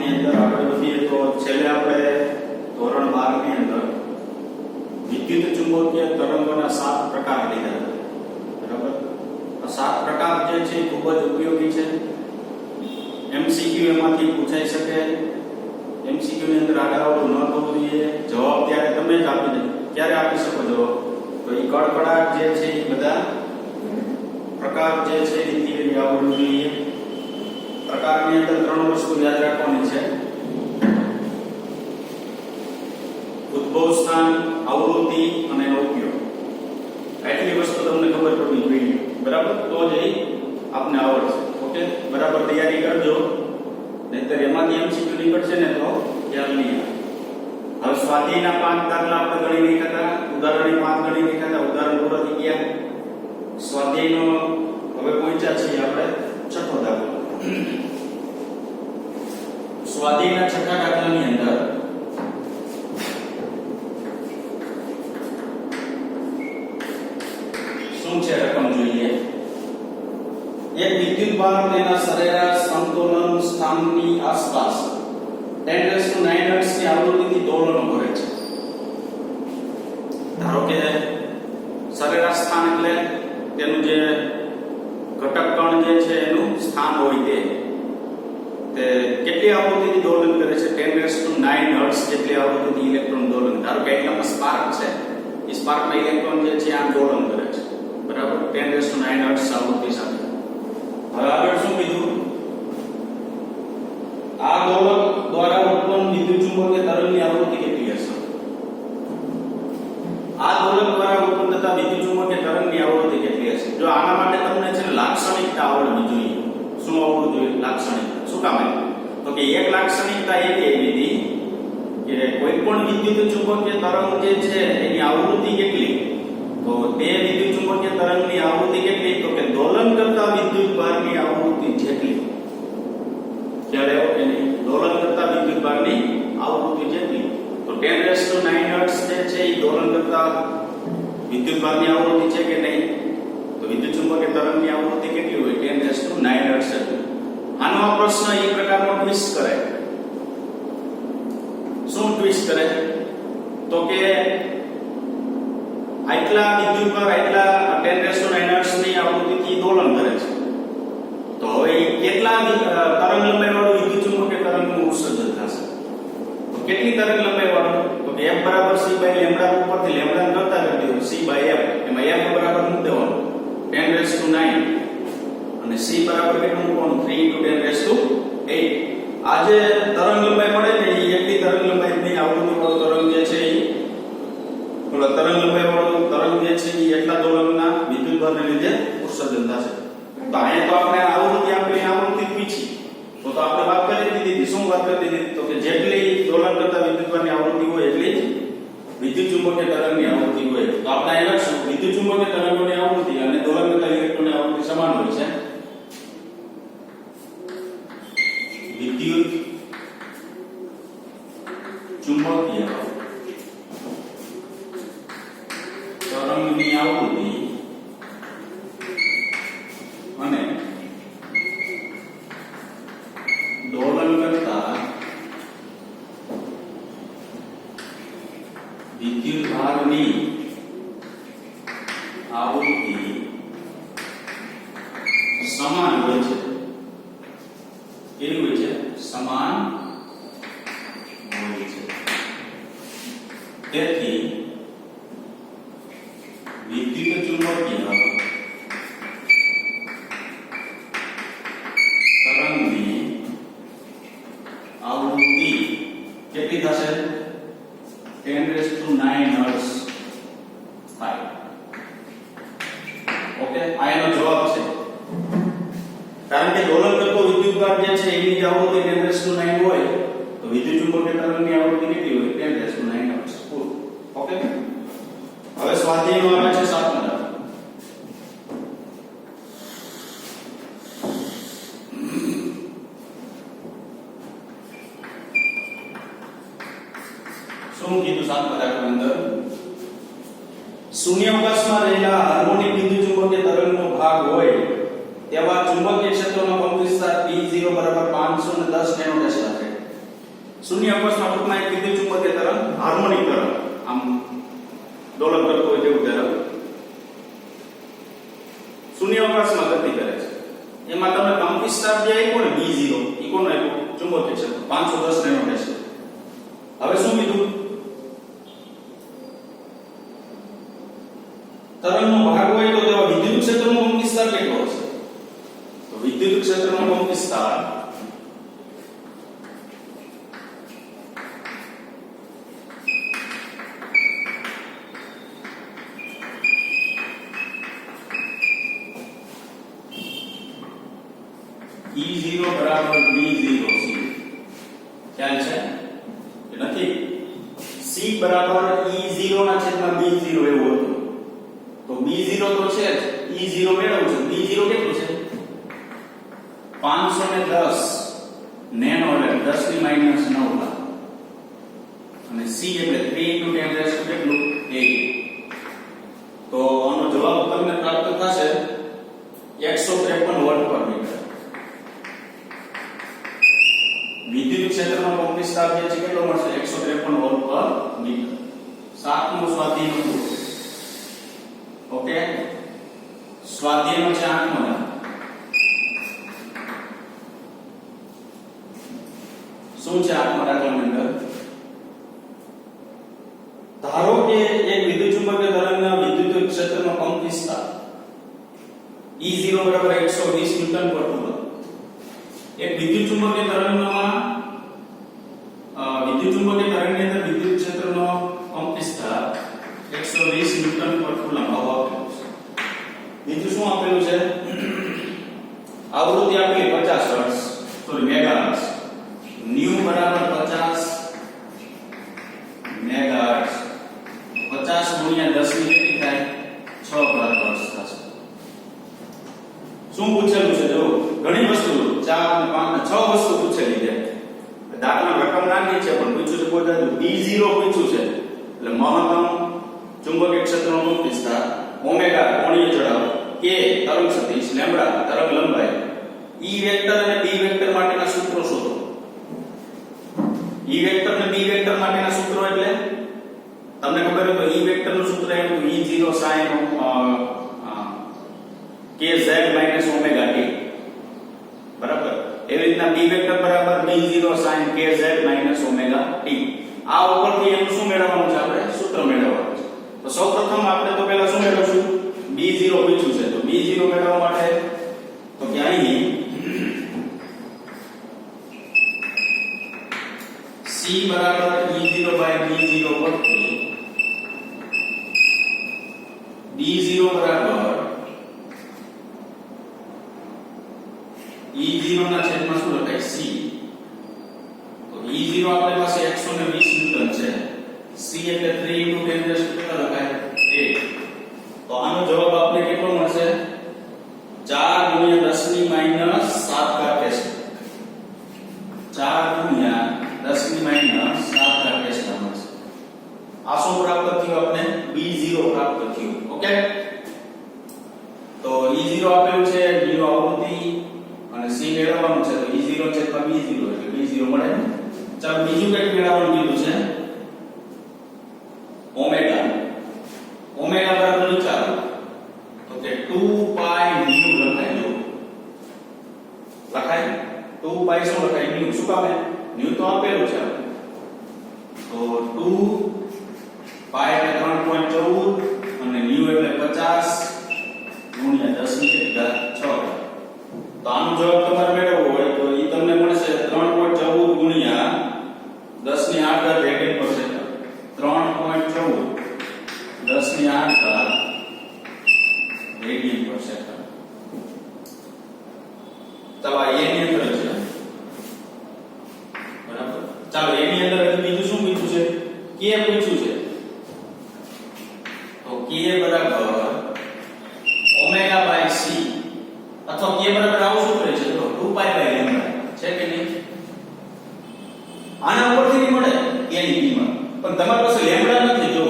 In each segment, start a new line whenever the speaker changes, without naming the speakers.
ની અંદર આગળ વધીએ તો છેલ્લે આપણે ધોરણ 12 ની અંદર વિદ્યુત ચુંબકીય તરંગોના 7 પ્રકાર લીધા હતા. બરાબર? આ 7 પ્રકાર જે છે ખૂબ જ ઉપયોગી છે. એમસીક્યુ એમાંથી પૂછાઈ શકે. એમસીક્યુ ની અંદર આડાઅવળું ન થવું જોઈએ. જવાબ ત્યારે તમે જ આપી દે. ક્યારે આપી શકો જવાબ? તો એ કડકડાટ જે છે એ બધા પ્રકાર જે છે એ થિયરી આવડવું જોઈએ. પ્રકારની અંદર 3 વસ્તુ યાદ રાખવાની છે: ઉદ્ભવ સ્થાન, આવૃત્તિ અને એનો ઉપયોગ. આટલી વસ્તુ તમને ખબર પડવી જોઈએ. બરાબર? તો જ એ આપને આવડશે. ઓકે, બરાબર તૈયારી કરજો, નહીતર એમાંથી એમસીક્યુ નીકળશે ને તો ખ્યાલ નહીં આવે. હવે સ્વાધ્યાયના 5 દાખલા આપણે ગણી નહીં કરતા, ઉદાહરણની 5 ગણી નહીં કરતા, ઉદાહરણ પૂરા થઈ ગયા. સ્વાધ્યાયનો હવે પહોંચ્યા છીએ આપણે 6થો દાખલો. સ્વાધ્યાયના 6થા દાખલાની અંદર શું છે રકમ જોઈએ. એક વિદ્યુત ભાર તેના સરેરાશ સંતુલન સ્થાનની આસપાસ 10⁹ હર્ટ્ઝની આવૃત્તિથી દોલનો કરે છે. ધારો કે સરેરાશ સ્થાન એટલે તેનું જે ઘટક કણ જે છે એનું સ્થાન હોય તે કેટલી આવૃત્તિથી દોલન કરે છે? 10⁹ હર્ટ્ઝ જેટલી આવૃત્તિથી ઇલેક્ટ્રોન દોલન. ધારો કે એટલામાં સ્પાર્ક છે, એ સ્પાર્કના ઇલેક્ટ્રોન જે છે આ દોલન કરે છે. બરાબર? 10⁹ હર્ટ્ઝ આવૃત્તિ સાથે. હવે આગળ શું કીધું? આ દોલક દ્વારા ઉત્પન્ન વિદ્યુત ચુંબકીય તરંગની આવૃત્તિ કેટલી હશે? આ દોલક દ્વારા ઉત્પન્ન થતા વિદ્યુત ચુંબકીય તરંગની આવૃત્તિ કેટલી હશે? જો આના માટે તમને છે ને લાક્ષણિકતા આવડવી જોઈએ. શું આવડવું જોઈએ? લાક્ષણિકતા. શું કામ? તો કે એક લાક્ષણિકતા એવી હતી કે કોઈ પણ વિદ્યુત ચુંબકીય તરંગ જે છે એની આવૃત્તિ કેટલી? તો તે વિદ્યુત ચુંબકીય તરંગની આવૃત્તિ કેટલી? તો કે દોલન કરતા વિદ્યુત ભારની આવૃત્તિ જેટલી. ખ્યાલ આવ્યો કે નહીં? દોલન કરતા વિદ્યુત ભારની આવૃત્તિ જેટલી. તો 10⁹ હર્ટ્ઝ જે છે એ દોલન કરતા વિદ્યુત ભારની આવૃત્તિ છે કે નહીં? તો વિદ્યુત ચુંબકીય તરંગની આવૃત્તિ કેટલી હોય? 10⁹ હર્ટ્ઝ હતી. આનો આ પ્રશ્ન એ પ્રકારનો ટ્વિસ્ટ કરે. શું ટ્વિસ્ટ કરે? તો કે આટલા વિદ્યુત ભાર આટલા 10⁹ હર્ટ્ઝની આવૃત્તિથી દોલન કરે છે. તો હવે કેટલા તરંગ લંબાઈ વાળું વિદ્યુત ચુંબકીય તરંગનું ઉત્સર્જન થશે? તો કેટલી તરંગ લંબાઈ વાળું? તો કે f બરાબર c બાય લેમ્ડા ઉપરથી લેમ્ડા કરતા કરી દો. c બાય f, એમાં f બરાબર મૂકી દેવાનું 10⁹ અને c બરાબર કેટલું મૂકવાનું? 3 × 10⁸. આ જે તરંગ લંબાઈ મળે ને એ એકલી તરંગ લંબાઈની આવૃત્તિ વાળું તરંગ જે છે એ તરંગ લંબાઈ વાળું તરંગ જે છે એ એટલા દોલનના વિદ્યુત ભારને લીધે ઉત્સર્જન થશે. તો અહીંયા તો આપણે આવૃત્તિ આપણી આવૃત્તિ પૂછી તો આપણે વાત કરી દીધી. શું વાત કરી દીધી? તો કે જેટલી દોલન કરતા વિદ્યુત ભારની આવૃત્તિ હોય એટલી જ વિદ્યુત ચુંબકીય તરંગની આવૃત્તિ હોય. તો આપણે અહીં લખશું વિદ્યુત ચુંબકીય તરંગોની આવૃત્તિ અને દોલન કરતા ઇલેક્ટ્રોનની આવૃત્તિ સમાન હોય છે. વિદ્યુત ચુંબકીય તરંગની આવૃત્તિ અને દોલન કરતા વિદ્યુત ભારની આવૃત્તિ સમાન હોય છે. કેવી હોય છે? સમાન હોય છે. તેથી વિદ્યુત ચુંબકીય તરંગની આવૃત્તિ કેટલી થશે? 10⁹ હર્ટ્ઝ થાય. ઓકે, આ એનો જવાબ છે. કારણ કે દોલન કરતો વિદ્યુત ભાર જે છે એની જ આવૃત્તિ 10⁹ હોય તો વિદ્યુત ચુંબકીય તરંગની આવૃત્તિ કેટલી હોય? 10⁹ હર્ટ્ઝ. ઓકે, હવે સ્વાધ્યાયનો આવે છે 7મો દાખલો. શું કીધું 7મા દાખલાની અંદર? શૂન્યાવકાશમાં રહેલા હાર્મોનિક વિદ્યુત ચુંબકીય તરંગનો ભાગ હોય તેવા ચુંબકીય ક્ષેત્રનો કંપ વિસ્તાર B0 510 નેનો ટેસ્લા છે. શૂન્યાવકાશના ટૂંકમાં એક વિદ્યુત ચુંબકીય તરંગ હાર્મોનિક તરંગ આમ ડોલન કરતો હોય તેવું તરંગ શૂન્યાવકાશમાં ગતિ કરે છે. એમાં તમે કંપિસ્તાપ જે આપ્યો ને B0 ઈ કોનો આપ્યો? ચુંબકીય ક્ષેત્ર 510 નેનો છે. હવે શું કીધું? તરંગનો ભાગ હોય તો તેવા વિદ્યુત ક્ષેત્રનો કંપિસ્તાપ કેટલો હશે? તો વિદ્યુત ક્ષેત્રનો કંપિસ્તાપ E0 બરાબર B0 C. ખ્યાલ છે કે નથી? C બરાબર E0 ના છેદમાં B0 એવું હતું. તો B0 તો છે જ, E0 મેળવવું છે. B0 કેટલું છે? 510 નેનો એટલે 10 ની માઈનસ 9 લાખ. અને C એટલે 3 * 10 રેસ ટુ કેટલું? 8. તો આનો જવાબ તમને પ્રાપ્ત થશે 153 વોલ્ટ પર મીટર. વિદ્યુત ક્ષેત્રનો કંપિસ્તાપ જે છે કેટલો મળશે? 153 વોલ્ટ પર મીટર. સાતમું સ્વાધ્યાય હતું. ઓકે, સ્વાધ્યાયનો છે 8મો. શું છે 8મા દાખલાની અંદર? ધારો કે એક વિદ્યુત ચુંબકીય તરંગના વિદ્યુત ક્ષેત્રનો કંપિસ્તાપ E0 બરાબર 120 ન્યૂટન પર કુલમ. એક વિદ્યુત ચુંબકીય તરંગમાં વિદ્યુત ચુંબકીય તરંગની અંદર વિદ્યુત ક્ષેત્રનો કંપિસ્તાપ 120 ન્યૂટન પર કુલમ આપેલું છે. બીજું શું આપેલું છે? આવૃત્તિ આપેલી 50 હર્ટ્ઝ, સોરી મેગાહર્ટ્ઝ. ન્યુ બરાબર 50 મેગાહર્ટ્ઝ. 50 ગુણ્યા 10 ની કેટલી થાય? 6 હર્ટ્ઝ થશે. શું પૂછેલું છે? જો ઘણી વસ્તુ 4 અને 5 ને 6 વસ્તુ પૂછેલી છે. દાખલા રકમ નાની છે પણ પૂછ્યું છે કોઈ દાદુ B0 પૂછ્યું છે. એટલે મહત્તમ ચુંબકીય ક્ષેત્રનો કંપિસ્તાપ, ઓમેગા કોણીય જડાવ, k તરંગ સદિશ, લેમ્બડા તરંગ લંબાઈ, E વેક્ટર અને B વેક્ટર માટેના સૂત્રો શોધો. E વેક્ટર અને B વેક્ટર માટેના સૂત્રો એટલે તમને ખબર હોય તો E વેક્ટરનું સૂત્ર એનું E0 sin kz omega t બરાબર. એવી રીતના B વેક્ટર બરાબર B0 sin kz omega t. આ ઉપરથી એનું શું મેળવવાનું છે? આપણે સૂત્ર મેળવવાનું છે. તો સૌપ્રથમ આપણે તો પહેલા શું મેળવશું? B0 પૂછ્યું છે તો B0 મેળવવા માટે તો કે અહીં C બરાબર E0 B0 પરથી B0 બરાબર E0 ના છેદમાં શું લખાય? C. તો E0 આપણી પાસે 120 ન્યૂટન છે. C એટલે 3 * 10 રેસ ટુ કેટલા લખાય? 8. તો આનો જવાબ આપણે કેટલો મળશે? 4 * 10 ની માઈનસ 7 ઘાત છે. 4 * 10 ની માઈનસ 7 ઘાત છે મળશે. આ શું પ્રાપ્ત થયું? આપણે B0 પ્રાપ્ત થયું. ઓકે, તો E0 આપેલું છે, B નો આવૃત્તિ અને C મેળવવાનું છે તો E0 છેદમાં B0 એટલે B0 મળે. ચાલો બીજું કંઈક મેળવવાનું કીધું છે ઓમેગા. ઓમેગા બરાબર વિચારો તો કે 2 પાઈ ન્યુ લખાય. જો લખાય 2 પાઈ શું લખાય? ન્યુ. શું કામે? ન્યુ તો આપેલું છે. તો 2 પાઈ એટલે 3.14 અને ન્યુ એટલે 50 ગુણ્યા 10 ની ઘાત 6. તો આનો જવાબ તમારે મેળવવો હોય તો ઈ તમને મળશે 3.14 ગુણ્યા 10 ની 8 ઘાત રેડિયન પર સેકન્ડ. 3.14 10 ની 8 ઘાત રેડિયન પર સેકન્ડ. ચાલો આ એની અંદર છે બરાબર. ચાલો એની અંદર બીજું શું પૂછ્યું છે? k પૂછ્યું છે. તો k બરાબર ઓમેગા બાય c અથવા k બરાબર આવું સૂત્ર છે તો 2 પાઈ બાય લેમ્બડા છે કે નહીં? આના ઉપરથી મળે k ની કિંમત, પણ તમારી પાસે લેમ્બડા નથી. જો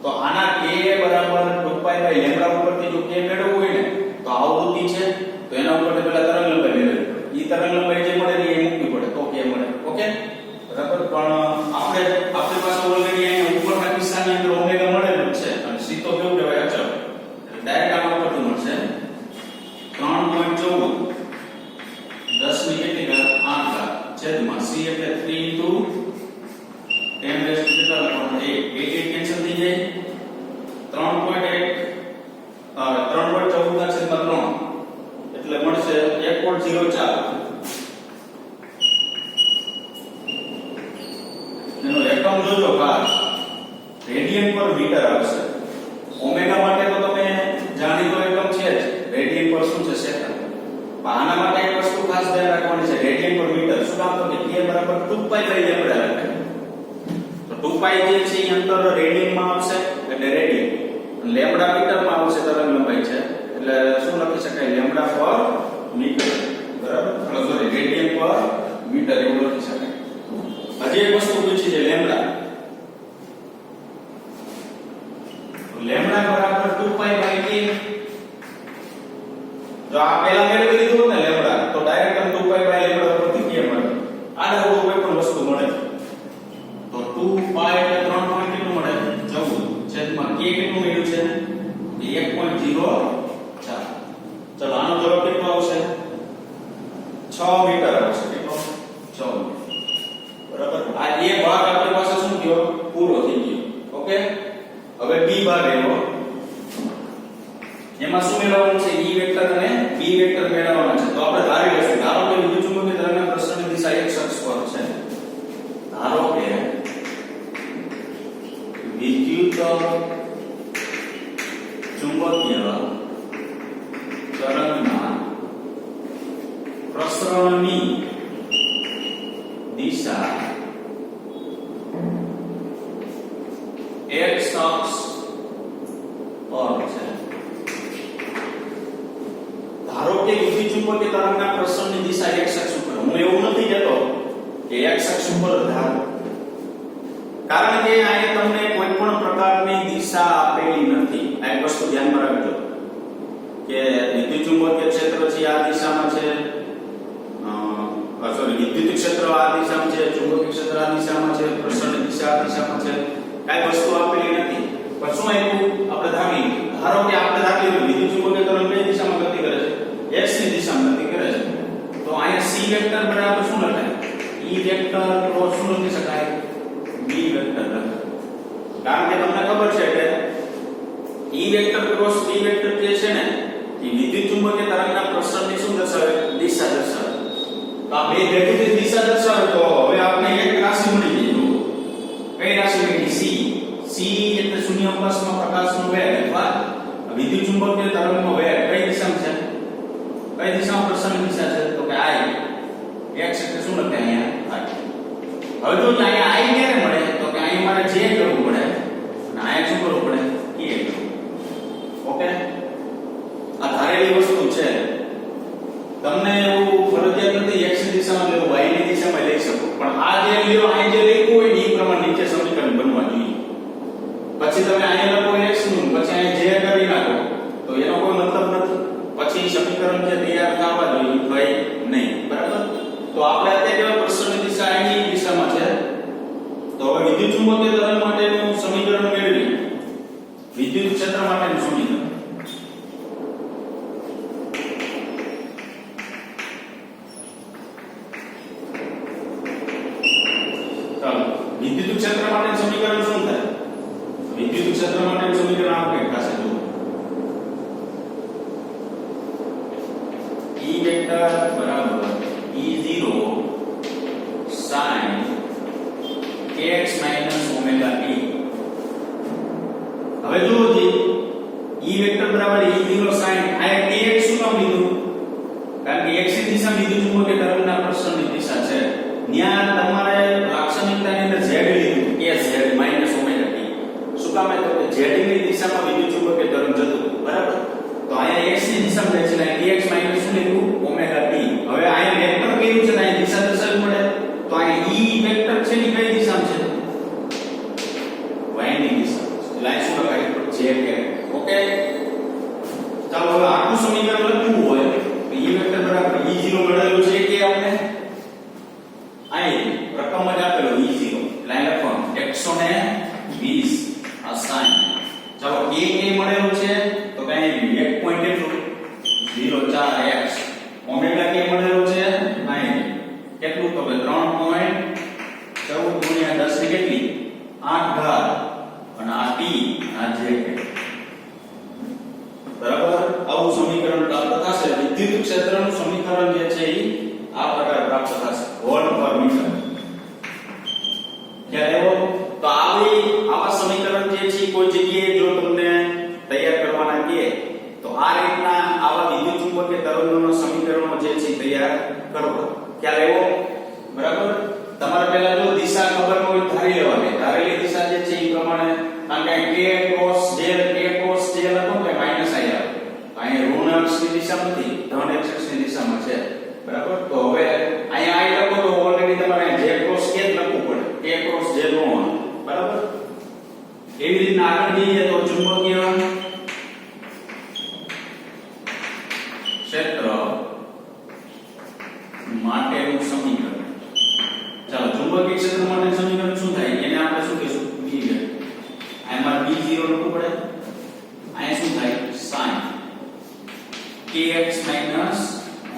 તો આના k બરાબર 2 પાઈ બાય લેમ્બડા ઉપરથી જો k મેળવવું હોય ને તો આવૃત્તિ છે તો એના ઉપરથી પહેલા તરંગ લંબાઈ મેળવવી પડે. ઈ તરંગ લંબાઈ જે મળે ને એ મૂકવી પડે તો k મળે. ઓકે, બરાબર. ખાસ ધ્યાન રાખવાનું છે રેડિયન પર મીટર. શું કામ તો કે k બરાબર 2π લેમ્બડા લખાય. તો 2π જે છે એ અંતર રેડિયન માં આવશે એટલે રેડિયન, અને લેમ્બડા મીટર માં આવશે તરંગ લંબાઈ છે એટલે શું લખી શકાય લેમ્બડા પર મીટર. બરાબર, સોરી રેડિયન પર મીટર એવું લખી શકાય. હજી એક વસ્તુ પૂછી છે લેમ્બડા. લેમ્બડા બરાબર 2π k. જો આ પહેલા મેળવી લીધું ને લેમ્બડા તો ડાયરેક્ટ આમ 2π લેમ્બડા પરથી k મળે. આડા ઓળો કોઈ પણ વસ્તુ મળે તો 2π એટલે 3 પોઈન્ટ કેટલું મળે 14 છેદમાં k કેટલું મળ્યું છે 1.04. ચલો આનો જવાબ કેટલો આવશે 6 મીટર આવશે. કેટલો 6 બરાબર. આ એ ભાગ આપણી પાસે શું થયો પૂરો થઈ ગયો. ઓકે, હવે b ભાગ એનો એમાં શું મેળવવાનું છે e વેક્ટર અને b વેક્ટર મેળવવાના છે. તો આપણે ધારી લઈશું ધારો કે વિદ્યુતચુંબકીય તરંગના પ્રસરણની દિશા x અક્ષ પર છે. ધારો કે વિદ્યુત ચુંબકીય તરંગના પ્રસરણની દિશા x અક્ષ પર છે. ધારો કે વિદ્યુતચુંબકીય તરંગના પ્રસરણની દિશા x અક્ષ ઉપર. હું એવું નથી કહેતો કે x અક્ષ ઉપર ધારો, કારણ કે અહીં તમને કોઈ પણ પ્રકારની દિશા આપેલી નથી. આ એક વસ્તુ ધ્યાનમાં રાખજો કે વિદ્યુતચુંબકીય ક્ષેત્ર છે આ દિશામાં છે, સોરી વિદ્યુત ક્ષેત્ર આ દિશામાં છે, ચુંબકીય ક્ષેત્ર આ દિશામાં છે, પ્રસરણની દિશા આ દિશામાં છે. કાઈ વસ્તુ આપેલી નથી. પણ શું આપ્યું આપણે ધારી, ધારો કે આપણે ધારી લીધું વિદ્યુતચુંબકીય તરંગ કઈ દિશામાં ગતિ કરે છે x ની દિશામાં ગતિ કરે છે. તો અહીંયા c વેક્ટર બરાબર શું લખાય e વેક્ટર ક્રોસ શું લખી શકાય b વેક્ટર લખાય. કારણ કે તમને ખબર છે કે e vector cross b vector જે છે ને એ વિદ્યુતચુંબકીય તરંગના પ્રસરણની શું દર્શાવે દિશા દર્શાવે. તો આ બે ભેગું દિશા દર્શાવે તો હવે આપણે એક રાશિ મળી ગઈ. કઈ રાશિ મળી c. c એટલે શૂન્યાવકાશમાં પ્રકાશનો વેગ અથવા વિદ્યુતચુંબકીય તરંગનો વેગ કઈ દિશામાં છે, કઈ દિશામાં પ્રસરણની દિશા છે તો કે i. x એટલે શું લખે અહીંયા i. હવે જો અહીંયા i ક્યારે મળે તો કે અહીંયા મારે j કરવું પડે અને અહીંયા શું કરવું પડે k કરવું. ઓકે, આ ધારેલી વસ્તુ છે. તમને એવું ફરજિયાત નથી x ની દિશામાં લેવું y ની દિશામાં લઈ શકો, પણ આ જે લ્યો અહીં જે લખ્યું હોય એ પ્રમાણે નીચે સમીકરણ બનવા જોઈએ. પછી તમે અહીંયા લખો x નું પછી અહીંયા j કરી નાખો તો એનો કોઈ મતલબ નથી. પછી સમીકરણ જે તૈયાર થવા જોઈએ થાય નહીં. બરાબર, તો આપણે અત્યારે પ્રસરણની દિશા એની દિશામાં છે. તો હવે વિદ્યુતચુંબકીય તરંગ માટેનું સમીકરણ મેળવી વિદ્યુત ક્ષેત્ર માટેનું સમીકરણ. ચાલો, વિદ્યુત ક્ષેત્ર માટેનું સમીકરણ શું થાય? વિદ્યુત ક્ષેત્ર માટેનું સમીકરણ આપણે પાસે જુઓ E વેક્ટર બરાબર E0 sin kx omega t. હવે જુઓ જી E વેક્ટર બરાબર E0 sin આ kx શું કામ લીધું? કારણ કે x ની દિશા વિદ્યુતચુંબકીય તરંગના પ્રસરણની દિશા છે. ત્યાં તમારે લાક્ષણિકતાની અંદર z લીધું kz omega t. શું કામ તો કે z ની દિશામાં વિદ્યુતચુંબકીય તરંગ જતું. બરાબર, તો અહીંયા x ની દિશામાં જાય છે ને kx માઈનસ શું લીધું ઓમેગા t. હવે અહીંયા વેક્ટર કેવું છે ને અહીંયા દિશા દર્શાવવી પડે. તો અહીંયા e વેક્ટર છે ને કઈ દિશામાં છે y ની દિશામાં. એટલે અહીં શું લખાય j કે. ઓકે, ચાલો હવે આખું સમીકરણ લખવું હોય તો e વેક્ટર બરાબર e0 મેળવેલું છે કે આપણે અહીં રકમ જ આપેલો e0 એટલે અહીં લખવાનું 120 આ sin. ચાલો k મળેલું છે તો કઈ 1 પોઈન્ટ એટલું 04x. ઓમેગા k મળેલું છે અહીં કેટલું તો કે 3.14 ગુણ્યા 10 ની કેટલી 8 ઘાત અને આ t આ j. બરાબર, આવું સમીકરણ પ્રાપ્ત થશે. વિદ્યુત ક્ષેત્રનું સમીકરણ જે છે એ આ પ્રકારે પ્રાપ્ત થશે વોલ્ટ પર મીટર. ખ્યાલ આવ્યો? તો આવા સમીકરણ જે છે કોઈ જગ્યાએ જો તમને તૈયાર કરવાના કહે તો આ રીતના આવા વિદ્યુતચુંબકીય તરંગોના સમીકરણો જે છે તૈયાર કરવા. ખ્યાલ આવ્યો? બરાબર. તમારે પહેલા જો દિશા ખબર ન હોય ધારી લેવાની. ધારેલી દિશા જે છે એ પ્રમાણે કારણ કે k ક્રોસ j હતો કે માઈનસ i આવે. અહીં ઋણ અક્ષની દિશામાં નથી, ધન અક્ષની દિશામાં છે. બરાબર. તો હવે અહીંયા i લખો તો ઓલરેડી તમારે j ક્રોસ k જ લખવું પડે. k ક્રોસ j નો આવે. બરાબર. એવી રીતના આગળ જઈએ તો ચુંબકીય ક્ષેત્ર માટેનું સમીકરણ. ચાલો ચુંબકીય ક્ષેત્ર માટેનું સમીકરણ શું થાય એને આપણે શું કહીશું? B આમાં B0 લખવું પડે. અહીંયા શું થાય? sin kx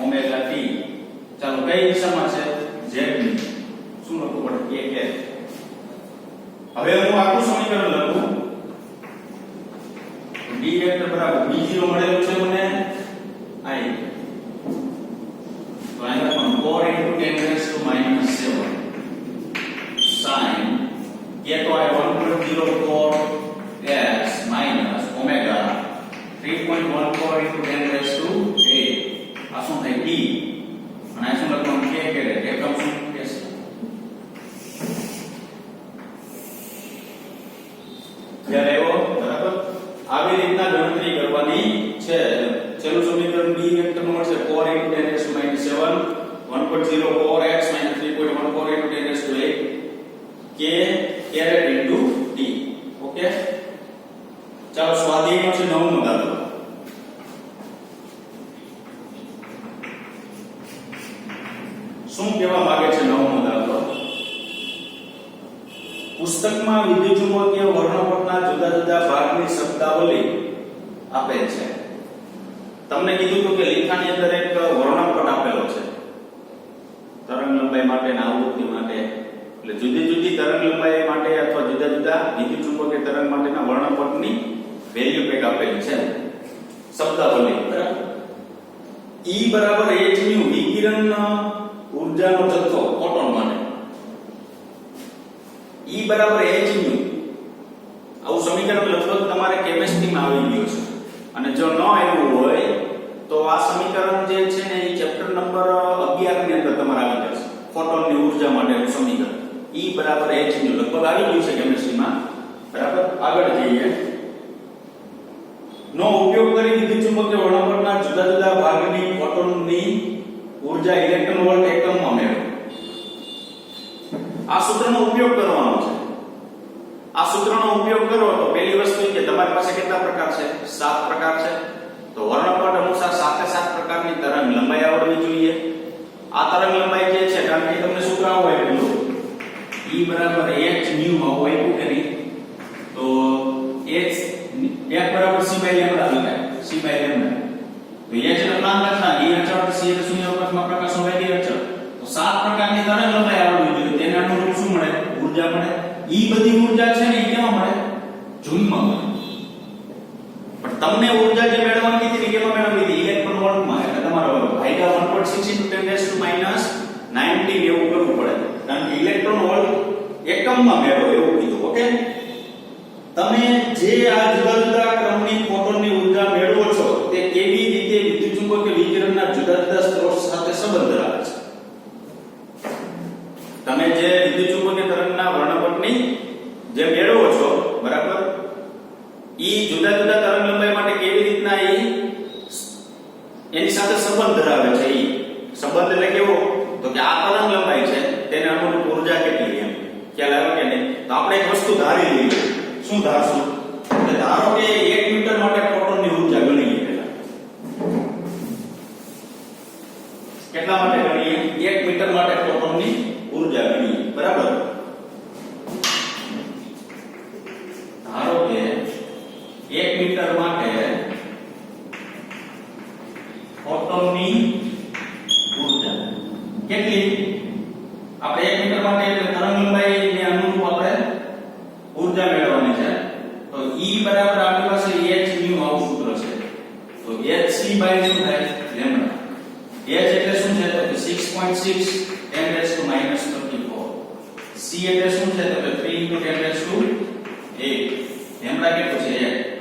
omega t. ચાલો કઈ દિશામાં છે? z ની. શું લખવું પડે? kx. હવે હું આખું સમીકરણ લખું. dx બરાબર B0 મળેલું છે મને i. તો અહીંયા પણ 4 * 10 raised to -7 sin k તો આ 1.04 s minus omega 3.14 * 10 raised to 8. આ શું થાય? t. અને આ શું લખવાનું? k કરે એકમ શું કે છે? ખ્યાલ આવ્યો? બરાબર. આવી રીતના ગણતરી કરવાની છે. છેલ્લું સમીકરણ b વેક્ટર નું મળશે 4 * 10 raised to -7 1.04x - 3.14 * 10 raised to 8 k caret into t. Okay. ચાલો સ્વાધ્યાયનો છે નવમો દાખલો. શું કહેવા માંગે છે નવમો દાખલો? પુસ્તકમાં વિદ્યુતચુંબકીય વર્ણપટના જુદા જુદા ભાગની શબ્દાવલી આપેલ છે. તમને કીધું હતું કે લેખાની અંદર એક વર્ણપટ આપેલો છે તરંગ લંબાઈ માટે અને આવૃત્તિ માટે. એટલે જુદી જુદી તરંગ લંબાઈ માટે અથવા જુદા જુદા વિદ્યુતચુંબકીય તરંગ માટેના વર્ણપટની વેલ્યુ કંઈક આપેલી છે. શબ્દાવલી. બરાબર. E બરાબર h ન્યુ વિકિરણ ઊર્જાનો જથ્થો ફોટોન માટે. E બરાબર h ન્યુ. આવું સમીકરણ લગભગ તમારે કેમિસ્ટ્રીમાં આવી ગયું છે. અને જો ન આવ્યું હોય તો આ સમીકરણ જે છે ને એ ચેપ્ટર નંબર 11 ની અંદર તમારે આવી જશે. ફોટોનની ઊર્જા માટેનું સમીકરણ E બરાબર h ન્યુ લગભગ આવી ગયું છે કેમિસ્ટ્રીમાં. બરાબર. આગળ જઈએ. નો ઉપયોગ કરી વિદ્યુતચુંબકીય વર્ણપટના જુદા જુદા ભાગની ફોટોનની ઊર્જા ઇલેક્ટ્રોન વોલ્ટ એકમમાં મેળવો. આ સૂત્રનો ઉપયોગ કરવાનો છે. આ સૂત્રનો ઉપયોગ કરો તો પહેલી વસ્તુ કે તમારી પાસે કેટલા પ્રકાર છે? 7 પ્રકાર છે. તો વર્ણપટ અનુસાર 7 પ્રકારની તરંગ લંબાઈ આવડવી જોઈએ. આ તરંગ લંબાઈ જે છે કારણ કે તમને સૂત્ર આવું આપ્યું E બરાબર h ન્યુ આવું આપ્યું કે નહીં? તો h બરાબર c બાય લેમ્ડા લખાય. c by lambda. તો h એટલે પ્રાંતના d અચળ c એટલે શૂન્ય અવકાશમાં પ્રકાશનો વેગ અચળ. તો 7 પ્રકારની તરંગ લંબાઈ આવડવી જોઈએ. તેને અનુરૂપ શું મળે? ઊર્જા મળે. ઈ બધી ઊર્જા છે ને એ કેમાં મળે? જૂલમાં મળે. પણ તમને ઊર્જા જે મેળવવાની હતી ને કેમાં મેળવવી હતી? ઇલેક્ટ્રોન વોલ્ટમાં. એટલે તમારો ભાગ્યા 1.6 * 10 raised to -19 એવું કરવું પડે. કારણ કે ઇલેક્ટ્રોન વોલ્ટ એકમમાં મેળવો એવું કીધું. ઓકે. તમે જે આ જુદા જુદા ક્રમની ફોટોનની ઊર્જા મેળવો છો તે કેવી રીતે વિદ્યુતચુંબકીય વિકિરણના જુદા જુદા સ્ત્રોત સાથે સંબંધ ધરાવે છે. તમે જે વિદ્યુતચુંબકીય તરંગના વર્ણપટની જે મેળવો છો બરાબર ઈ જુદા જુદા તરંગ લંબાઈ માટે કેવી રીતના એની સાથે સંબંધ ધરાવે છે. ઈ સંબંધ એટલે કેવો? તો કે આ તરંગ લંબાઈ છે તેને અનુરૂપ ઊર્જા કેટલી એમ. ખ્યાલ આવ્યો કે નહીં? તો આપણે એક વસ્તુ ધારી લઈએ. શું ધારશું? એટલે ધારો કે 1 મીટર માટે ફોટોનની ઊર્જા ગણીએ પહેલા. કેટલા માટે ગણીએ? 1 મીટર માટે ફોટોનની ઊર્જા ગણીએ. બરાબર. ધારો કે 1 મીટર માટે ફોટોનની ઊર્જા કેટલી? આપણે 1 મીટર માટે એટલે તરંગ લંબાઈને અનુરૂપ આપણે ઊર્જા મેળવવાની છે. તો E બરાબર આપણી પાસે h ન્યુ આવું સૂત્ર છે. તો hc બાય શું થાય? લેમ્ડા. h એટલે શું છે? તો 6.6 10 raised to -34. c એટલે શું છે? તો 3 * 10 raised to 8. લેમ્ડા કેટલું છે?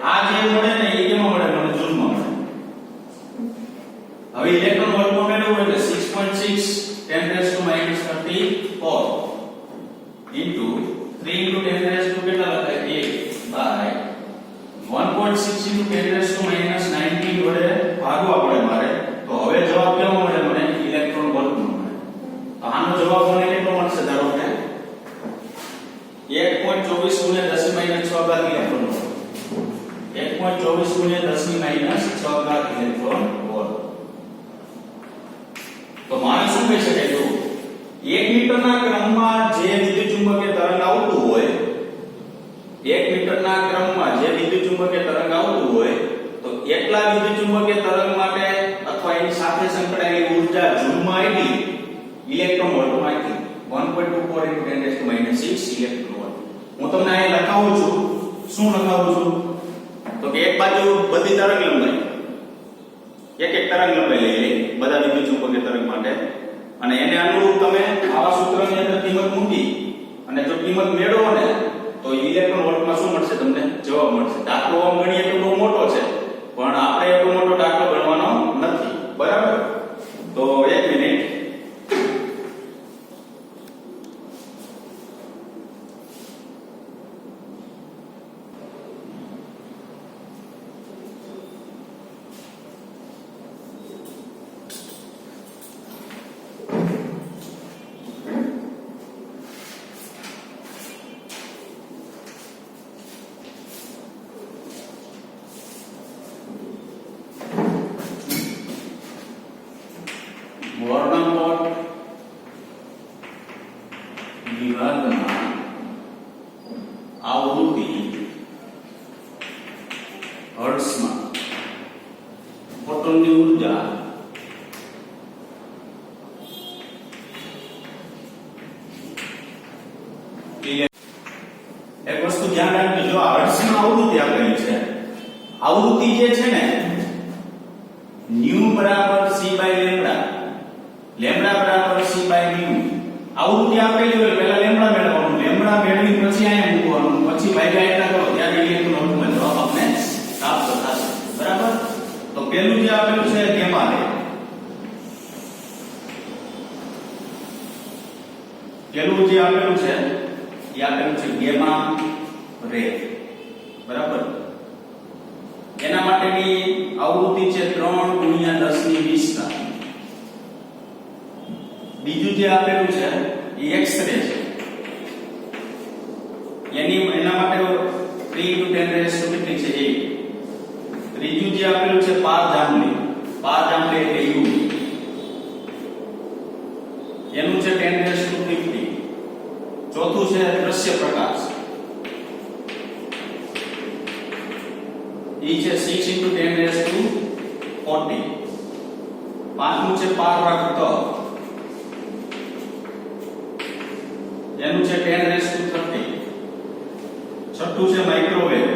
આ જે મળે ને એ કેમાં મળે? મને જૂલમાં મળે. હવે ઇલેક્ટ્રોન વોલ્ટમાં મેળવવું એટલે 6 3 into 10 raised to કેટલા લખાય 1 by 1.6 into 10 raised to minus 19 વડે ભાગવા પડે મારે તો હવે જવાબ કેવો મળે મને ઇલેક્ટ્રોન વોલ્ટનો મળે તો આનો જવાબ મને કેટલો મળશે ધારો કે 1.24 ગુણ્યા 10 ની માઈનસ 6 ઘાત ઇલેક્ટ્રોન વોલ્ટ 1.24 ગુણ્યા 10 ની માઈનસ 6 ઘાત ઇલેક્ટ્રોન વોલ્ટ તો મારે શું કહી શકાય જો 1 મીટરના ક્રમમાં જે વિદ્યુતચુંબકીય તરંગ આવતું હોય 1 મીટરના ક્રમમાં જે વિદ્યુતચુંબકીય તરંગ આવતું હોય તો એટલા વિદ્યુતચુંબકીય તરંગ માટે અથવા એની સાથે સંકળાયેલી ઊર્જા જૂલમાં એટલી ઇલેક્ટ્રોન વોલ્ટમાં એટલી 1.24 into 10 raised to minus 6 electron volt હું તમને અહીં લખાવું છું શું લખાવું છું તો કે એક બાજુ બધી તરંગ લંબાઈ એક તરંગ લંબાઈ લઈ લે બધા વિદ્યુતચુંબકીય તરંગ માટે અને એને અનુરૂપ તમે આવા સૂત્રની અંદર કિંમત મૂકી અને જો કિંમત મેળવો ને તો ઇલેક્ટ્રોન વોલ્ટમાં શું મળશે તમને જવાબ મળશે દાખલો આમ ગણીએ તો બહુ મોટો છે પણ આપણે એટલો મોટો દાખલો ગણવાનો નથી બરાબર તો એક મિનિટ વર્ણપટ વિભાગમાં આવૃત્તિ હર્ટ્ઝમાં ફોટોનની ઊર્જા એક વસ્તુ ધ્યાન રાખજો જો હર્ટ્ઝમાં આવૃત્તિ આપેલી છે આવૃત્તિ જે છે ને ન્યુ બરાબર c બાય લેમ્ડા લેમ્ડા બરાબર c બાય ન્યુ આવૃત્તિ આપેલી હોય પહેલા લેમ્ડા મેળવવાનું લેમ્ડા મેળવી પછી અહીંયા મૂકવાનું પછી ભાગ્યા એટલા કરો ત્યારે ઇલેક્ટ્રોન વોલ્ટમાં જવાબ આપણે પ્રાપ્ત થશે બરાબર તો પહેલું જે આપેલું છે ગેમા રે પહેલું જે આપેલું છે એ આપેલું છે ગેમા રે બરાબર એના માટેની આવૃત્તિ છે 3 ગુણ્યા 10 ની 20 બીજું જે આપેલું છે એ એક્સ રે છે એના માટે 3 into 10 raised to કેટલી છે 8 ત્રીજું જે આપેલું છે પારજાંબલી એટલે યુ એનું છે 10 raised to 50 ચોથું છે દ્રશ્ય પ્રકાશ એ છે 6 into 10 raised to 40 પાંચમું છે પારવાહક એનું છે 10 raised to 30 છઠ્ઠું છે માઇક્રોવેવ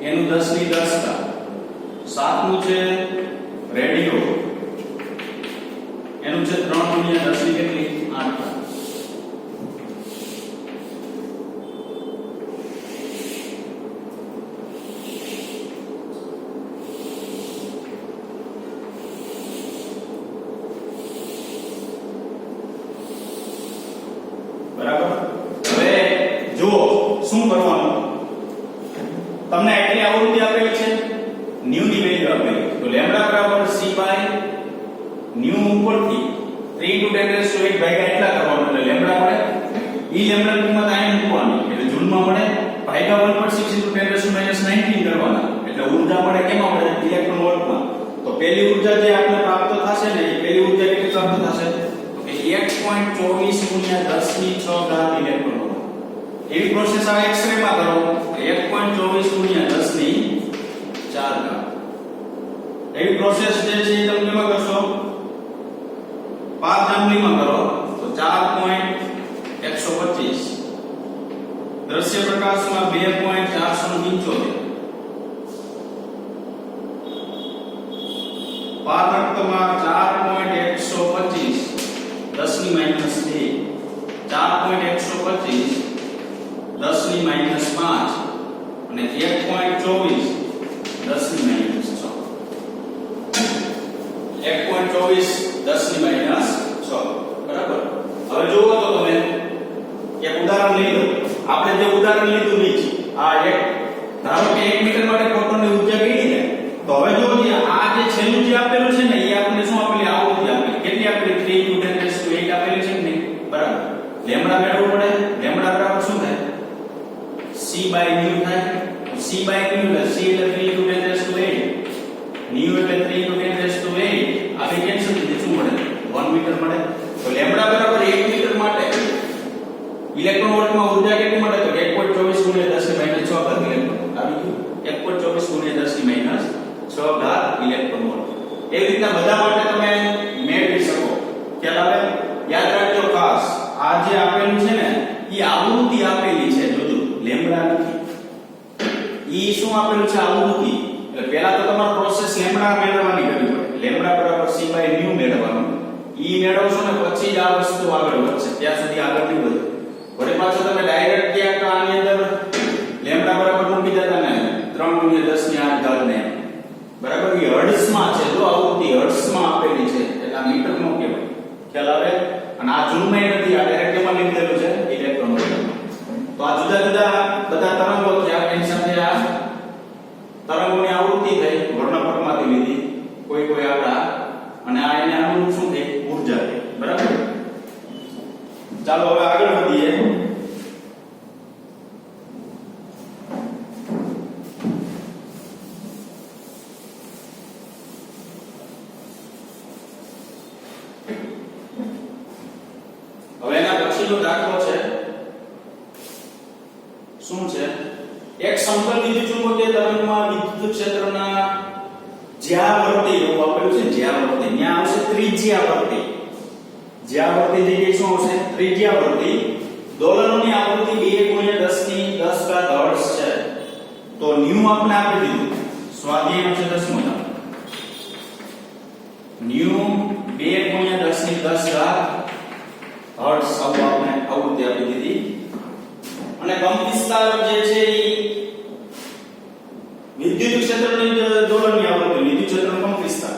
એનું 10 ની 10 સાતમું છે રેડિયો એનું છે 3 ગુણ્યા 10 ની કેટલી 8 શું કરવાનું તમને એટલી આવૃત્તિ આપેલી છે ન્યુ ની વેલ્યુ આપેલી તો લેમ્ડા બરાબર c બાય ન્યુ ઉપરથી 3 into 10 raised to 8 ભાગ્યા એટલા કરવાનું એટલે લેમ્ડા મળે ઈ લેમ્ડા ની કિંમત અહીં મૂકવાની એટલે જૂલમાં મળે ભાગ્યા 1.6 into 10 raised to minus 19 કરવાના એટલે ઊર્જા મળે કેમાં મળે ઇલેક્ટ્રોન વોલ્ટમાં તો પહેલી ઊર્જા જે આપણે પ્રાપ્ત થશે ને એ પહેલી ઊર્જા કેટલી પ્રાપ્ત થશે તો કે 1.24 ગુણ્યા 10 ની 6 ઘાત ઇલેક્ટ્રોન એવી પ્રોસેસ આ એક્સ-રે માં કરો 1.24 ગુણ્યા 10 ની 4 ઘાત એવી પ્રોસેસ જે છે તમે કેમાં કરશો પારજાંબલીમાં કરો તો 4.125 દ્રશ્ય પ્રકાશમાં 2.475 પારવાહકમાં 4.125 10 ની માઈનસ 2 4.125 10 ની માઈનસ 5 અને 1.24 10 ની માઈનસ 6 1.24 10 ની માઈનસ 6 by nu થાય c by nu એટલે c એટલે 3 into 10 raised to 8 nu એટલે 3 into 10 raised to 8 આ બે કેન્સલ થઈ જાય શું મળે 1 મીટર મળે તો લેમ્બડા બરાબર 1 મીટર માટે ઇલેક્ટ્રોન વોલ્ટમાં ઊર્જા કેટલી મળે તો 1.24 × 10 ની -6 ઘાત ઇલેક્ટ્રોન આવી ગયું 1.24 × 10 ની -6 ઘાત ઇલેક્ટ્રોન વોલ્ટ એવી રીતના બધા માટે તમે મેળવી શકો ખ્યાલ આવે યાદ રાખજો ખાસ આ જે આપેલું છે ને ઈ આવૃત્તિ આપેલી છે જોજો લેમ્બડા નથી ઈ શું આપેલું છે આવૃત્તિ એટલે પહેલા તો તમારે પ્રોસેસ લેમ્બડા મેળવવાની કરવી પડે લેમ્બડા બરાબર c by nu મેળવવાનું ઈ મેળવશો ને પછી જ આ વસ્તુ આગળ વધશે ત્યાં સુધી આગળ નહીં વધે વળે પાછો તમે ડાયરેક્ટ ક્યાંક આની અંદર લેમ્બડા બરાબર મૂકી દેતા ને 3 × 10 ની 8 ઘાત ને બરાબર એ હર્ટ્ઝ માં છે જો આવૃત્તિ હર્ટ્ઝ માં આપેલી છે એટલે આ મીટર નો કહેવાય ખ્યાલ આવે અને આ જૂલમાં નથી આ ડાયરેક્ટ એમાં લખી દેલું છે ઇલેક્ટ્રોન વોલ્ટ તો આ જુદા જુદા બધા તરંગો થયા એની સાથે આ તરંગોની આવૃત્તિ થઈ વર્ણપટમાંથી લીધી કોઈ કોઈ આડા અને આ એને અનુરૂપ શું થઈ ઊર્જા થઈ બરાબર ચાલો હવે આગળ વધીએ હવે એના પછીનો દાખલો છે શું છે એક સમતલ વિદ્યુતચુંબકીય તરંગમાં વિદ્યુત ક્ષેત્રના જ્યાવર્તી એવું આપેલું છે જ્યાવર્તી ત્યાં આવશે ત્રિજ્યાવર્તી જ્યાવર્તી જગ્યાએ શું આવશે ત્રિજ્યાવર્તી દોલનોની આવૃત્તિ 2 × 10 ની 10 ઘાત હર્ટ્ઝ છે તો ન્યુ આપણે આપી દીધું સ્વાધ્યાયનો છે 10મો ન્યુ 2 × 10 ની 10 ઘાત હર્ટ્ઝ આપણે આવૃત્તિ આપી દીધી અને કંપનવિસ્તાર જે છે ઈ વિદ્યુત ક્ષેત્રની દોલનની આવૃત્તિ વિદ્યુત ક્ષેત્રનો કંપનવિસ્તાર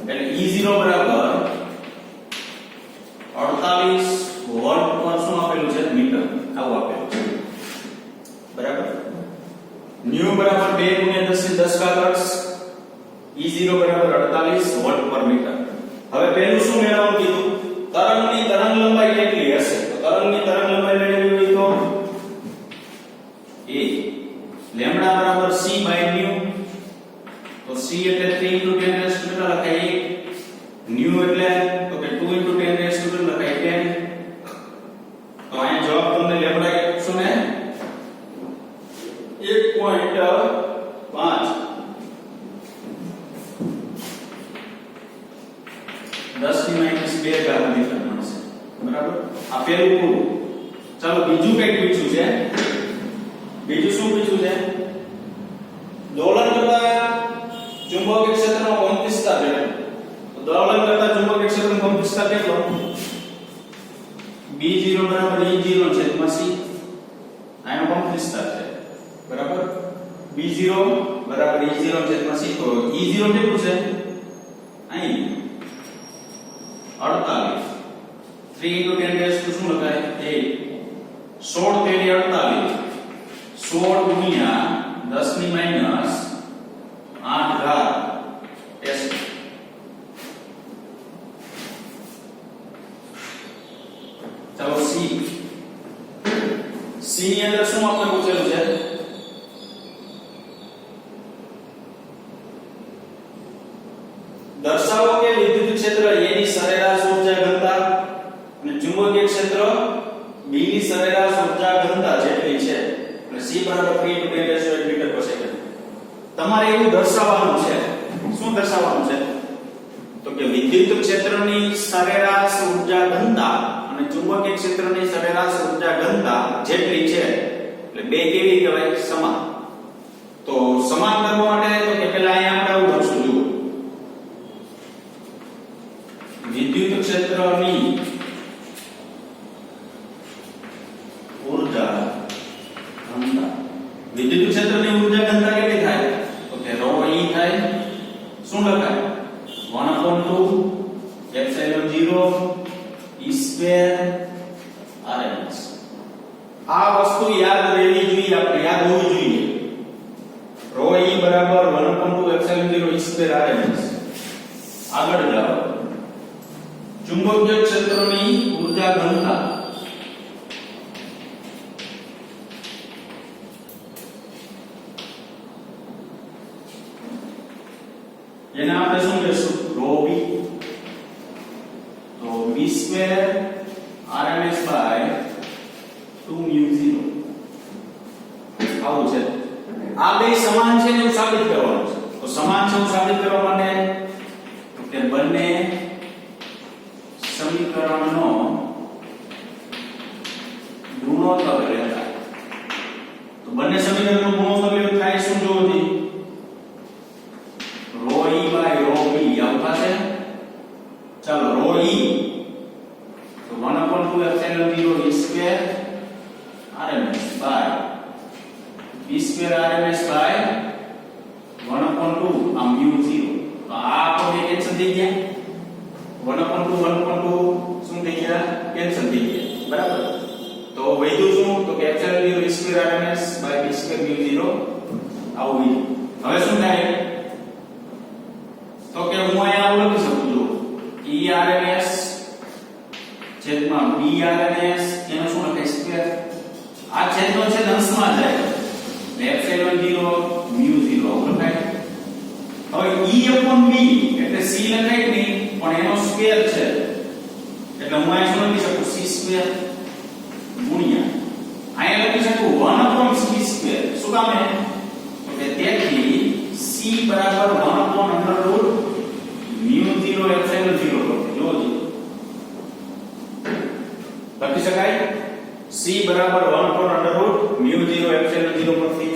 એટલે E0 બરાબર 48 વોલ્ટ પર શું આપેલું છે મીટર આવું આપેલું છે બરાબર ન્યુ બરાબર 2 × 10 ની 10 ઘાત હર્ટ્ઝ E0 બરાબર 48 વોલ્ટ પર મીટર હવે પહેલું શું મેળવવાનું કીધું તરંગની તરંગ લંબાઈ કેટલી હશે તો તરંગની તરંગ લંબાઈ મેળવવી હોય તો a લેમ્બડા બરાબર c by nu તો c એટલે 3 × 10 raised to લખાય 1 nu એટલે તો કે 2 × 10 raised to લખાય 10 તો અહીંયા જવાબ તમને લેમ્બડા શું ને 1.5 10 ની -2 ઘાત મીટર મળશે બરાબર આ પહેલું પૂરું ચાલો બીજું કંઈક પૂછ્યું છે બીજું શું પૂછ્યું છે દોલન કરતા ચુંબકીય ક્ષેત્રનો કંપનવિસ્તાર કેટલો તો દોલન કરતા ચુંબકીય ક્ષેત્રનો કંપનવિસ્તાર કેટલો B0 બરાબર E0 છેદમાં c આનો કંપનવિસ્તાર છે બરાબર B0 બરાબર E0 છેદમાં c તો E0 કેટલું છે અહીં 48 3 × 10 raised to શું લખાય 8 16 તેરી 48 16 ગુણ્યા 10 ની -8 ઘાત s ચાલો c ની અંદર શું આપણે પૂછેલું છે દર્શાવો કે વિદ્યુત ક્ષેત્ર A ની સરેરાશ ઊર્જા ઘનતા અને ચુંબકીય ક્ષેત્ર B ની સરેરાશ ઊર્જા ઘનતા જેટલી છે એટલે C બરાબર 3 × 10 મીટર પર સેકન્ડ તમારે એવું દર્શાવવાનું છે શું દર્શાવવાનું છે તો કે વિદ્યુત ક્ષેત્રની સરેરાશ ઊર્જા ઘનતા અને ચુંબકીય ક્ષેત્રની સરેરાશ ઊર્જા ઘનતા જેટલી છે એટલે બે કેવી કહેવાય સમાન તો સમાન કરવા માટે તો કે પહેલા અહીંયા આપણે આવું લખશું જુઓ વિદ્યુત ક્ષેત્રની ઊર્જા ઘનતા વિદ્યુત ક્ષેત્રની ઊર્જા ઘનતા કેટલી થાય તો કે ρ E થાય શું લખાય 1/2 એપ્સિલોન 0 E² RMS આ વસ્તુ યાદ રહેવી જોઈએ આપણે યાદ હોવી જોઈએ ρ E બરાબર 1/2 એપ્સિલોન 0 E² RMS આગળ જાઓ ચુંબકીય ક્ષેત્રની ઊર્જા ઘનતા એને આપણે શું કહેશું રો બી તો b square rms by 2 mu 0 આવું છે આ બે સમાન છે એવું સાબિત કરવાનું છે તો સમાન છે એવું સાબિત કરવા માટે કે બંને સમીકરણનો ગુણોત્તર લેતા તો બંને સમીકરણનો ગુણોત્તર લેવું થાય શું જોવું rho e by rho b આવું થશે ચાલો રો e તો 1/2 epsilon 0 e square rms by b square rms by 1/2 આ mu 0 તો આ આપણે કેન્સલ થઈ ગયા 1/2 શું થઈ ગયા કેન્સલ થઈ ગયા બરાબર તો વધ્યું શું તો કે epsilon 0 e square rms by b square mu 0 આવું વધ્યું હવે શું થાય તો કે હું અહીંયા આવું લખી શકું છું e rms છેદમાં b rms એનો શું લખાય સ્ક્વેર આ છેદનો છેદ અંશમાં જાય એટલે એપ્સિલોન 0 mu 0 આવું લખાય હવે e upon b એટલે c લખાય નહીં પણ એનો સ્ક્વેર છે એટલે હું અહીં શું લખી શકું c સ્ક્વેર ગુણ્યા અહીં લખી શકું 1 upon c સ્ક્વેર શું કામ છે તો કે તેથી c બરાબર 1 upon under root mu 0 epsilon 0 જોજો લખી શકાય c બરાબર 1 upon under root mu 0 epsilon 0 પરથી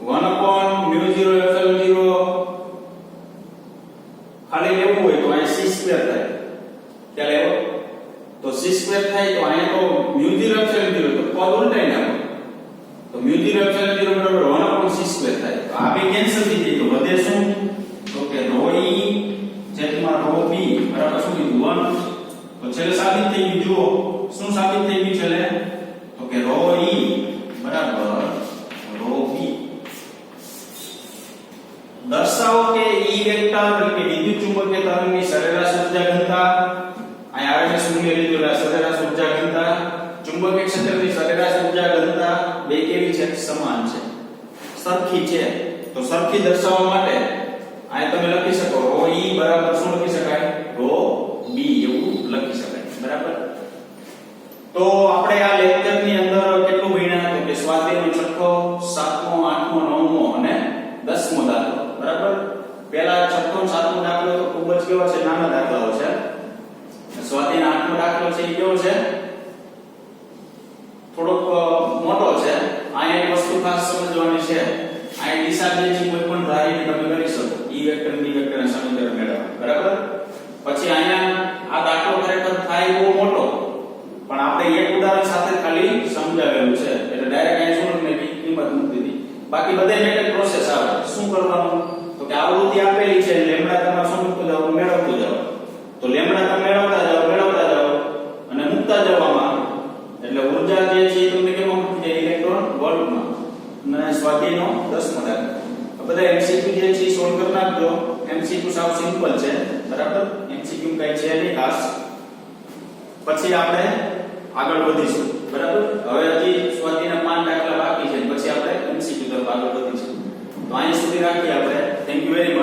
1 upon mu 0 એપ્સિલોન 0 ખાલી લેવું હોય તો અહીં c સ્ક્વેર થાય क्या लेવો तो c સ્ક્વેર થાય તો અહીં તો mu 0 એપ્સિલોન 0 તો પદ ઉલટાઈ નાખો તો mu 0 એપ્સિલોન 0 બરાબર 1 upon c સ્ક્વેર થાય તો આ બે કેન્સલ થઈ જાય તો વધે શું તો કે રો e છેદમાં રો b બરાબર શું કીધું 1 તો છેલ્લે સાબિત થઈ ગયું જુઓ શું સાબિત થઈ ગયું છેલ્લે તો કે રો e બરાબર રો b દર્શાવો કે E વેક્ટર એટલે કે વિદ્યુત ચુંબકીય તરંગની સરેરાશ ઊર્જા ઘનતા અહીં RMS મૂલ્ય લીધું એટલે સરેરાશ ઊર્જા ઘનતા ચુંબકીય ક્ષેત્રની સરેરાશ ઊર્જા ઘનતા બે કેવી છે સમાન છે સરખી છે તો સરખી દર્શાવવા માટે અહીં તમે લખી શકો રો E બરાબર શું લખી શકાય રો B એવું લખી શકાય બરાબર તો આપણે આ લેક્ચરની અંદર કેટલું ભણ્યા તો કે સ્વાધ્યાયનો છઠ્ઠો સાતમો આઠમો નવમો અને 10મો દાખલો બરાબર પહેલા છઠ્ઠો સાતમો દાખલો તો ખૂબ જ કેવો છે નાના દાખલાઓ છે સ્વાધ્યાયનો આઠમો દાખલો છે એ કેવો છે થોડોક મોટો છે આ એક વસ્તુ ખાસ સમજવાની છે આ દિશા જે છે કોઈ પણ ધારીને તમે કરી શકો E વેક્ટર B વેક્ટરના સમીકરણ મેળવવા બરાબર પછી અહીંયા આ દાખલો ખરેખર થાય બહુ મોટો પણ આપણે એક ઉદાહરણ સાથે ખાલી સમજાવેલું છે એટલે ડાયરેક્ટ અહીં શું મેં કિંમત મૂકી દીધી બાકી બધે મેથડ પ્રોસેસ આવે શું કરવાનું તો કે આવૃત્તિ આપેલી છે લેમ્ડા તમારે શું મૂકતું જાવ મેળવતું જાવ તો લેમ્ડા તમે મેળવતા જાવ અને મૂકતા જવામાં એટલે ઊર્જા જે છે તમને કેમાં મૂકી જાય ઇલેક્ટ્રોન વોલ્ટમાં અને સ્વાધ્યાયનો 10મો દાખલો બધા MCQ જે છે સોલ્વ કરી નાખજો MCQ સાવ સિમ્પલ છે બરાબર MCQ કઈ છે નહીં ખાસ પછી આપણે આગળ વધીશું બરાબર હવે હજી સ્વાધ્યાયના 5 દાખલા બાકી છે પછી આપણે MCQ તરફ આગળ વધીશું તો અહીં સુધી રાખીએ આપણે થેન્ક યુ વેરી મચ